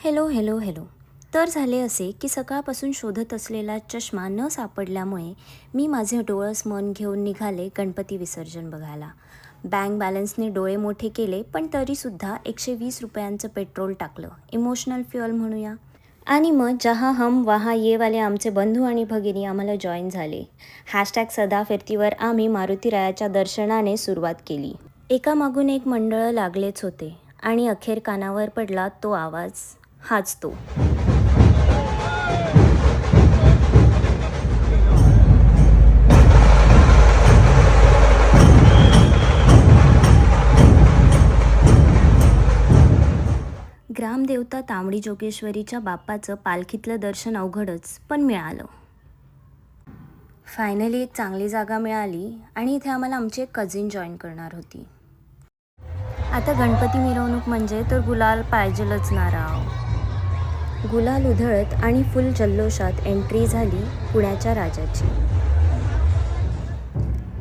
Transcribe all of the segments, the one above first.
Hello hello hello. तर झाले असे की सकाळपासून शोधत असलेला चष्मा न सापडल्यामुळे मी माझे डोळस मन घेऊन निघाले गणपती विसर्जन बघायला. बँक बॅलन्सने डोळे मोठे केले, पण तरीसुद्धा 120 रुपयांचं पेट्रोल टाकलं, इमोशनल फ्युअल म्हणूया. आणि मग जहाँ हम वहाँ ये वाले आमचे बंधू आणि भगिनी आम्हाला जॉईन झाले. हॅशटॅग सदा फिरतीवर आम्ही मारुतीरायाच्या दर्शनाने सुरुवात केली. एकामागून एक मंडळं लागलेच होते आणि अखेर कानावर पडला तो आवाज. हाच तो. ग्रामदेवता तांबडी जोगेश्वरीच्या बाप्पाचं पालखीतलं दर्शन अवघडच, पण मिळालं. फायनली एक चांगली जागा मिळाली आणि इथे आम्हाला आमची एक कझिन जॉईन करणार होती. आता गणपती मिरवणूक म्हणजे तर गुलाल पाहिजेलच ना राव. गुलाल उधळत आणि फुल जल्लोषात एंट्री झाली पुण्याच्या राजाची.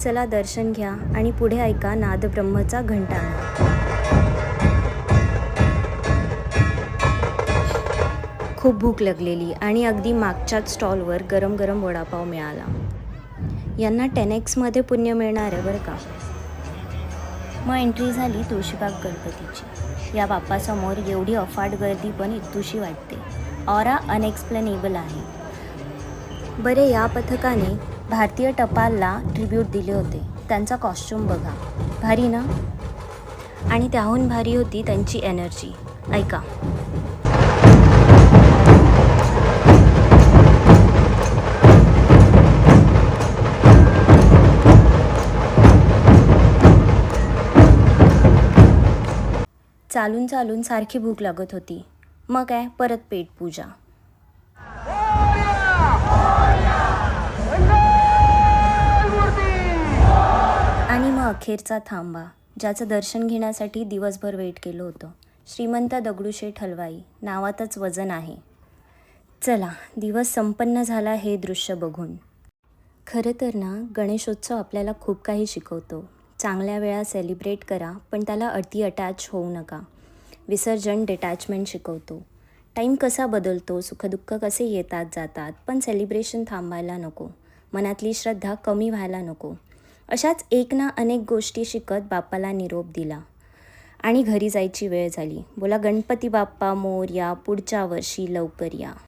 चला दर्शन घ्या आणि पुढे ऐका नादब्रह्मचा घंटानाद. खूप भूक लागलेली आणि अगदी मागच्याच स्टॉलवर गरम गरम वडापाव मिळाला. यांना 10x मध्ये पुण्य मिळणार आहे बरं का. मग एंट्री झाली तुळशीबाग गणपतीची. या बाप्पासमोर एवढी अफाट गर्दी पण इतुशी वाटते. ऑरा अनएक्सप्लेनेबल आहे. बरे, या पथकाने भारतीय टपालला ट्रिब्यूट दिले होते. त्यांचा कॉस्ट्यूम बघा, भारी ना. आणि त्याहून भारी होती त्यांची एनर्जी. ऐका. चालून चालून सारखी भूक लागत होती. मग काय, परत पेट पूजा. आणि मग अखेरचा थांबा, ज्याचं दर्शन घेण्यासाठी दिवसभर वेट केलं होतं. श्रीमंत दगडूशेठ हलवाई. नावातच वजन आहे. चला, दिवस संपन्न झाला हे दृश्य बघून. खरं तर ना, गणेशोत्सव आपल्याला खूप काही शिकवतो. चांगल्या वेळा सेलिब्रेट करा, पण त्याला अति अटॅच होऊ नका. विसर्जन डिटॅचमेंट शिकवतो. टाईम कसा बदलतो, सुखदुःख कसे येतात जातात, पण सेलिब्रेशन थांबायला नको. मनातली श्रद्धा कमी व्हायला नको. अशाच एक ना अनेक गोष्टी शिकत बाप्पाला निरोप दिला आणि घरी जायची वेळ झाली. बोला गणपती बाप्पा मोरया, पुढच्या वर्षी लवकर या.